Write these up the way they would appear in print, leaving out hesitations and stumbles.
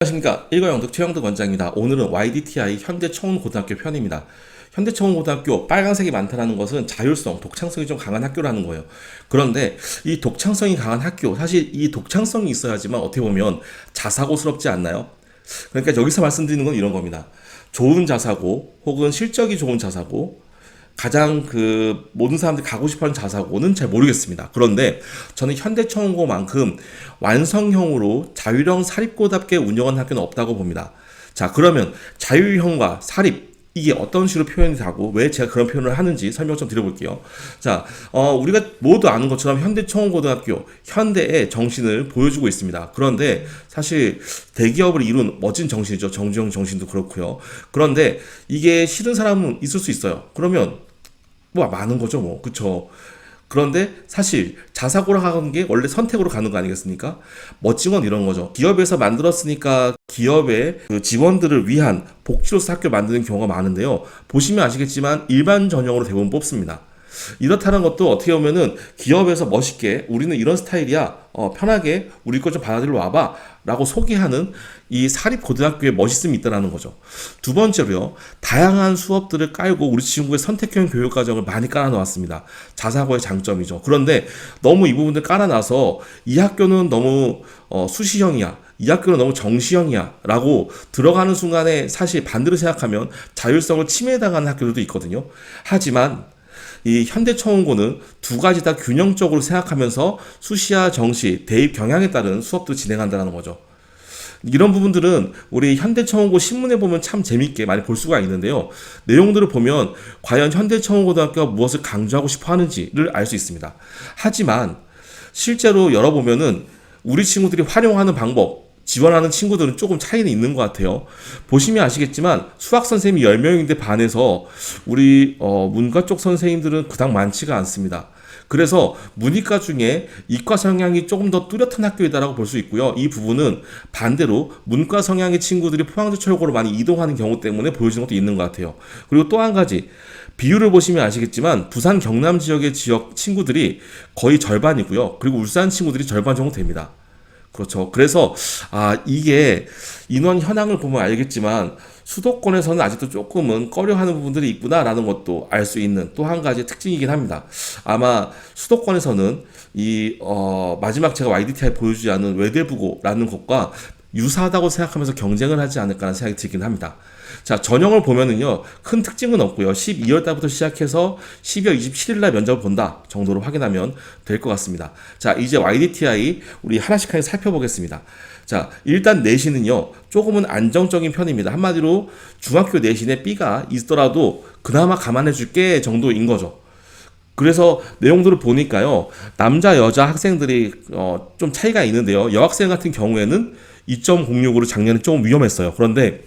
안녕하십니까. 일과영득 최영득 원장입니다. 오늘은 YDTI 현대청운고등학교 편입니다. 현대청운고등학교 빨간색이 많다는 것은 자율성, 독창성이 좀 강한 학교라는 거예요. 그런데 이 독창성이 강한 학교, 사실 이 독창성이 있어야지만 어떻게 보면 자사고스럽지 않나요? 그러니까 여기서 말씀드리는 건 이런 겁니다. 좋은 자사고 혹은 실적이 좋은 자사고 가장 모든 사람들이 가고 싶어하는 자사고는 잘 모르겠습니다. 그런데 저는 현대청운고만큼 완성형으로 자율형 사립고답게 운영하는 학교는 없다고 봅니다. 자, 그러면 자율형과 사립 이게 어떤 식으로 표현이 되고 왜 제가 그런 표현을 하는지 설명 좀 드려볼게요. 자, 우리가 모두 아는 것처럼 현대청운고등학교 현대의 정신을 보여주고 있습니다. 그런데 사실 대기업을 이룬 멋진 정신이죠. 정주영 정신도 그렇고요. 그런데 이게 싫은 사람은 있을 수 있어요. 그러면 뭐 많은 거죠, 뭐. 그쵸. 그런데 사실 자사고로 가는 게 원래 선택으로 가는 거 아니겠습니까? 멋진 건 이런 거죠. 기업에서 만들었으니까 기업의 그 직원들을 위한 복지로서 학교 만드는 경우가 많은데요. 보시면 아시겠지만 일반 전형으로 대부분 뽑습니다. 이렇다는 것도 어떻게 보면은 기업에서 멋있게 우리는 이런 스타일이야, 편하게 우리 거 좀 받아들여 와봐 라고 소개하는 이 사립고등학교에 멋있음이 있다는 거죠. 두 번째로요, 다양한 수업들을 깔고 우리 친구의 선택형 교육과정을 많이 깔아놓았습니다. 자사고의 장점이죠. 그런데 너무 이 부분들 깔아놔서 이 학교는 너무 수시형이야, 이 학교는 너무 정시형이야 라고 들어가는 순간에 사실 반대로 생각하면 자율성을 침해당하는 학교들도 있거든요. 하지만 이 현대청운고는 두 가지 다 균형적으로 생각하면서 수시와 정시, 대입 경향에 따른 수업도 진행한다는 거죠. 이런 부분들은 우리 현대청운고 신문에 보면 참 재밌게 많이 볼 수가 있는데요. 내용들을 보면 과연 현대청운고등학교가 무엇을 강조하고 싶어 하는지를 알 수 있습니다. 하지만 실제로 열어보면은 우리 친구들이 활용하는 방법, 지원하는 친구들은 조금 차이는 있는 것 같아요. 보시면 아시겠지만 수학 선생님이 10명인데 반해서 우리 문과 쪽 선생님들은 그닥 많지가 않습니다. 그래서 문이과 중에 이과 성향이 조금 더 뚜렷한 학교이다라고 볼 수 있고요. 이 부분은 반대로 문과 성향의 친구들이 포항제철고로 많이 이동하는 경우 때문에 보여지는 것도 있는 것 같아요. 그리고 또 한 가지 비율을 보시면 아시겠지만 부산 경남 지역의 지역 친구들이 거의 절반이고요. 그리고 울산 친구들이 절반 정도 됩니다. 그렇죠. 그래서 이게 인원 현황을 보면 알겠지만 수도권에서는 아직도 조금은 꺼려하는 부분들이 있구나라는 것도 알 수 있는 또 한 가지 특징이긴 합니다. 아마 수도권에서는 마지막 제가 YDTI 보여주지 않은 외대부고라는 것과 유사하다고 생각하면서 경쟁을 하지 않을까라는 생각이 들긴 합니다. 자, 전형을 보면은요, 큰 특징은 없고요. 12월 달부터 시작해서 12월 27일 날 면접을 본다 정도로 확인하면 될 것 같습니다. 자, 이제 YDTI 우리 하나씩 살펴보겠습니다. 자, 일단 내신은요, 조금은 안정적인 편입니다. 한마디로 중학교 내신에 B가 있더라도 그나마 감안해 줄게 정도인 거죠. 그래서 내용들을 보니까요, 남자 여자 학생들이 좀 차이가 있는데요. 여학생 같은 경우에는 2.06으로 작년에 조금 위험했어요. 그런데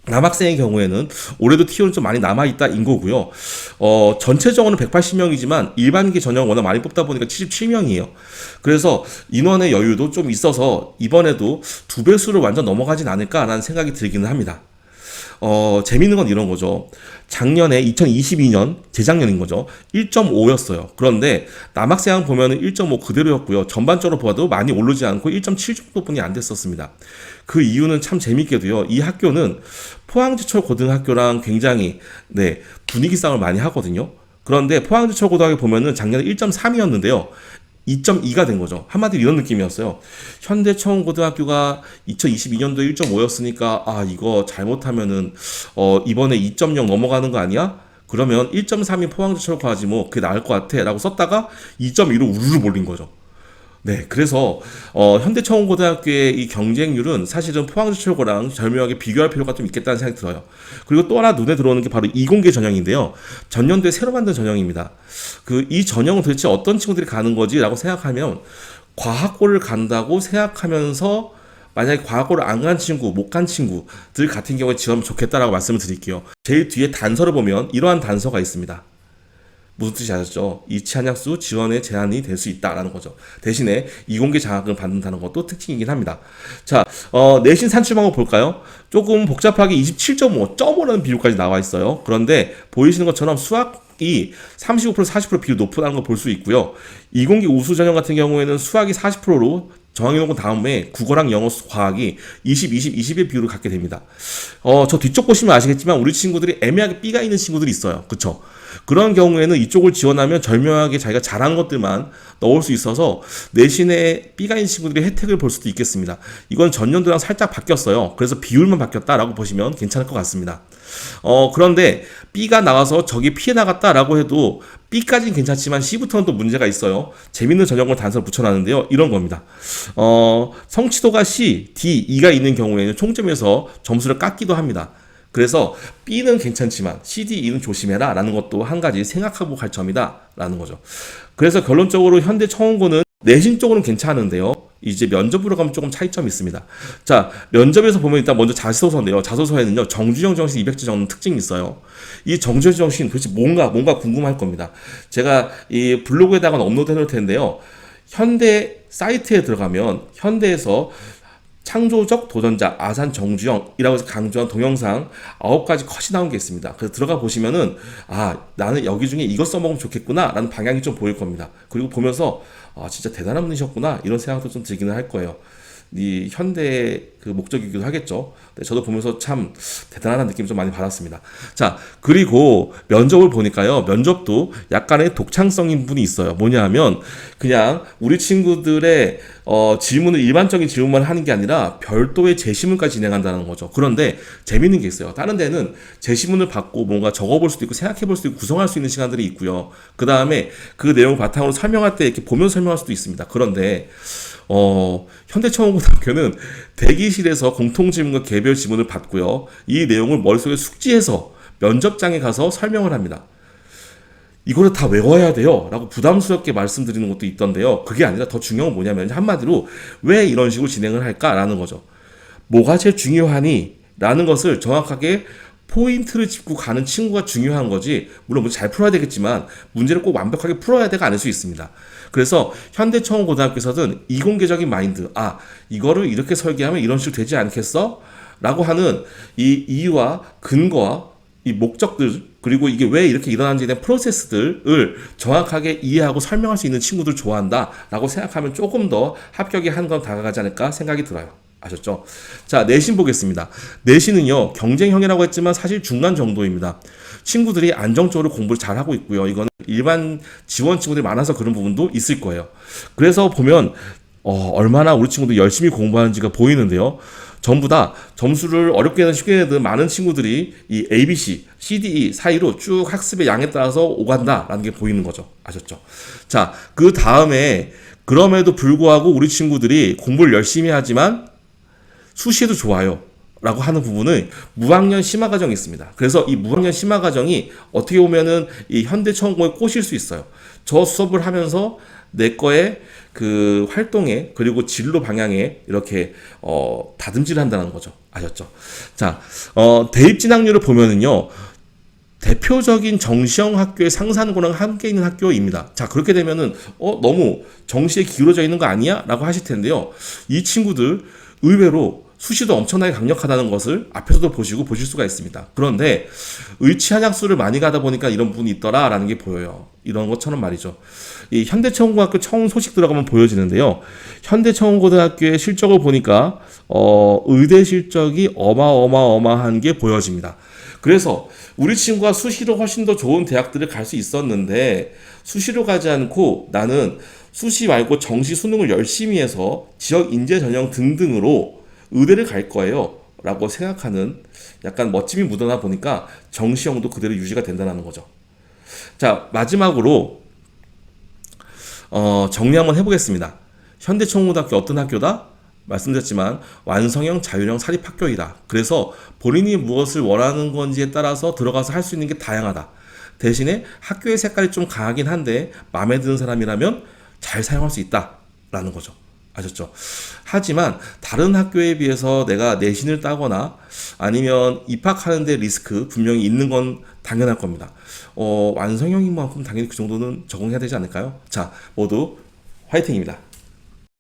남학생의 경우에는 올해도 T1은 좀 많이 남아있다인 거고요. 전체적으로는 180명이지만 일반기 전형 워낙 많이 뽑다 보니까 77명이에요. 그래서 인원의 여유도 좀 있어서 이번에도 두 배수를 완전 넘어가진 않을까라는 생각이 들기는 합니다. 재밌는 건 이런 거죠. 작년에 2022년, 재작년인 거죠. 1.5였어요. 그런데 남학생 보면은 1.5 그대로였고요. 전반적으로 봐도 많이 오르지 않고 1.7 정도뿐이 안 됐었습니다. 그 이유는 참 재밌게도요. 이 학교는 포항제철 고등학교랑 굉장히 분위기 싸움을 많이 하거든요. 그런데 포항제철 고등학교 보면은 작년에 1.3이었는데요. 2.2가 된 거죠. 한마디로 이런 느낌이었어요. 현대청운고등학교가 2022년도에 1.5였으니까 이거 잘못하면은 이번에 2.0 넘어가는 거 아니야? 그러면 1.3이 포항제철고 하지 뭐 그게 나을 것 같아 라고 썼다가 2.2로 우르르 몰린 거죠. 네, 그래서 현대청운고등학교의 이 경쟁률은 사실은 포항제철고랑 절묘하게 비교할 필요가 좀 있겠다는 생각이 들어요. 그리고 또 하나 눈에 들어오는 게 바로 이공계 전형인데요. 전년도에 새로 만든 전형입니다. 이 전형은 도대체 어떤 친구들이 가는 거지라고 생각하면 과학고를 간다고 생각하면서 만약에 과학고를 안 간 친구, 못 간 친구들 같은 경우에 지원하면 좋겠다라고 말씀을 드릴게요. 제일 뒤에 단서를 보면 이러한 단서가 있습니다. 무슨 뜻이 아셨죠? 이치 한약수 지원에 제한이 될 수 있다라는 거죠. 대신에 이공계 장학을 받는다는 것도 특징이긴 합니다. 자, 내신 산출 방법 볼까요? 조금 복잡하게 27.5, 5라는 비율까지 나와 있어요. 그런데 보이시는 것처럼 수학이 35% 40% 비율 높다는 걸 볼 수 있고요. 이공계 우수 전형 같은 경우에는 수학이 40%로 저학년고 다음에 국어랑 영어, 과학이 20, 20, 20의 비율을 갖게 됩니다. 저 뒤쪽 보시면 아시겠지만 우리 친구들이 애매하게 B가 있는 친구들이 있어요. 그쵸? 그런 경우에는 이쪽을 지원하면 절묘하게 자기가 잘한 것들만 넣을 수 있어서 내신에 B가 있는 친구들이 혜택을 볼 수도 있겠습니다. 이건 전년도랑 살짝 바뀌었어요. 그래서 비율만 바뀌었다라고 보시면 괜찮을 것 같습니다. 그런데 B가 나와서 저기 피해 나갔다라고 해도 B까지는 괜찮지만 C부터는 또 문제가 있어요. 재밌는 전형을 단서를 붙여놨는데요. 이런 겁니다. 성취도가 C, D, E가 있는 경우에는 총점에서 점수를 깎기도 합니다. 그래서 B는 괜찮지만 C, D, E는 조심해라 라는 것도 한 가지 생각하고 갈 점이다 라는 거죠. 그래서 결론적으로 현대청원고는 내신 쪽으로는 괜찮은데요. 이제 면접으로 가면 조금 차이점이 있습니다. 자, 면접에서 보면 일단 먼저 자소서인데요. 자소서에는요, 정주영 정신 200字적는 특징이 있어요. 이 정주영 정신 도대체 뭔가 궁금할 겁니다. 제가 이 블로그에다가 업로드 해놓을 텐데요. 현대 사이트에 들어가면 현대에서 창조적 도전자 아산 정주영이라고 해서 강조한 동영상 9가지 컷이 나온 게 있습니다. 그래서 들어가 보시면은 나는 여기 중에 이거 써먹으면 좋겠구나 라는 방향이 좀 보일 겁니다. 그리고 보면서 진짜 대단한 분이셨구나 이런 생각도 좀 들기는 할 거예요. 이 현대의 그 목적이기도 하겠죠. 저도 보면서 참 대단하다는 느낌 좀 많이 받았습니다. 자, 그리고 면접을 보니까요. 면접도 약간의 독창성인 분이 있어요. 뭐냐 하면 그냥 우리 친구들의 질문을 일반적인 질문만 하는 게 아니라 별도의 제시문까지 진행한다는 거죠. 그런데 재밌는 게 있어요. 다른 데는 제시문을 받고 뭔가 적어볼 수도 있고 생각해볼 수도 있고 구성할 수 있는 시간들이 있고요. 그 다음에 그 내용을 바탕으로 설명할 때 이렇게 보면서 설명할 수도 있습니다. 그런데 현대청원고등학교는 대기실에서 공통질문과 개별 지문을 받고요. 이 내용을 머릿속에 숙지해서 면접장에 가서 설명을 합니다. 이거를 다 외워야 돼요 라고 부담스럽게 말씀드리는 것도 있던데요. 그게 아니라 더 중요한 건 뭐냐면 한마디로 왜 이런 식으로 진행을 할까라는 거죠. 뭐가 제일 중요하니? 라는 것을 정확하게 포인트를 짚고 가는 친구가 중요한 거지. 물론 잘 풀어야 되겠지만 문제를 꼭 완벽하게 풀어야 돼가 아닐 수 있습니다. 그래서 현대청원고등학교에서는 이공계적인 마인드, 이거를 이렇게 설계하면 이런 식으로 되지 않겠어? 라고 하는 이 이유와 근거와 이 목적들, 그리고 이게 왜 이렇게 일어나는지에 대한 프로세스들을 정확하게 이해하고 설명할 수 있는 친구들 좋아한다 라고 생각하면 조금 더 합격에 한 건 다가가지 않을까 생각이 들어요. 아셨죠? 자, 내신 보겠습니다. 내신은요, 경쟁형이라고 했지만 사실 중간 정도입니다. 친구들이 안정적으로 공부를 잘하고 있고요. 이거는 일반 지원 친구들이 많아서 그런 부분도 있을 거예요. 그래서 보면 얼마나 우리 친구들이 열심히 공부하는지가 보이는데요. 전부 다 점수를 어렵게 하든 쉽게 하든 많은 친구들이 이 ABC, CDE 사이로 쭉 학습의 양에 따라서 오간다라는 게 보이는 거죠. 아셨죠? 자, 그 다음에 그럼에도 불구하고 우리 친구들이 공부를 열심히 하지만 수시에도 좋아요 라고 하는 부분은 무학년 심화 과정이 있습니다. 그래서 이 무학년 심화 과정이 어떻게 보면은 이 현대청원고에 꽂힐 수 있어요. 저 수업을 하면서 내 거의 그 활동에 그리고 진로 방향에 이렇게 다듬질을 한다는 거죠. 아셨죠? 자, 대입 진학률을 보면은요. 대표적인 정시형 학교의 상산고랑 함께 있는 학교입니다. 자, 그렇게 되면은 너무 정시에 기울어져 있는 거 아니야? 라고 하실 텐데요. 이 친구들 의외로 수시도 엄청나게 강력하다는 것을 앞에서도 보실 수가 있습니다. 그런데 의치 한약수를 많이 가다 보니까 이런 부분이 있더라라는 게 보여요. 이런 것처럼 말이죠. 이 현대청원고등학교 청운 소식 들어가면 보여지는데요. 현대청원고등학교의 실적을 보니까 의대 실적이 어마어마한 게 보여집니다. 그래서 우리 친구가 수시로 훨씬 더 좋은 대학들을 갈 수 있었는데 수시로 가지 않고 나는 수시 말고 정시 수능을 열심히 해서 지역 인재 전형 등등으로 의대를 갈 거예요 라고 생각하는 약간 멋짐이 묻어나 보니까 정시형도 그대로 유지가 된다는 거죠. 자, 마지막으로 정리 한번 해보겠습니다. 현대청원고등학교 어떤 학교다? 말씀드렸지만 완성형 자율형 사립학교이다. 그래서 본인이 무엇을 원하는 건지에 따라서 들어가서 할 수 있는 게 다양하다. 대신에 학교의 색깔이 좀 강하긴 한데 마음에 드는 사람이라면 잘 사용할 수 있다라는 거죠. 아셨죠? 하지만 다른 학교에 비해서 내가 내신을 따거나 아니면 입학하는데 리스크 분명히 있는 건 당연할 겁니다. 완성형인 만큼 당연히 그 정도는 적응해야 되지 않을까요? 자, 모두 화이팅입니다.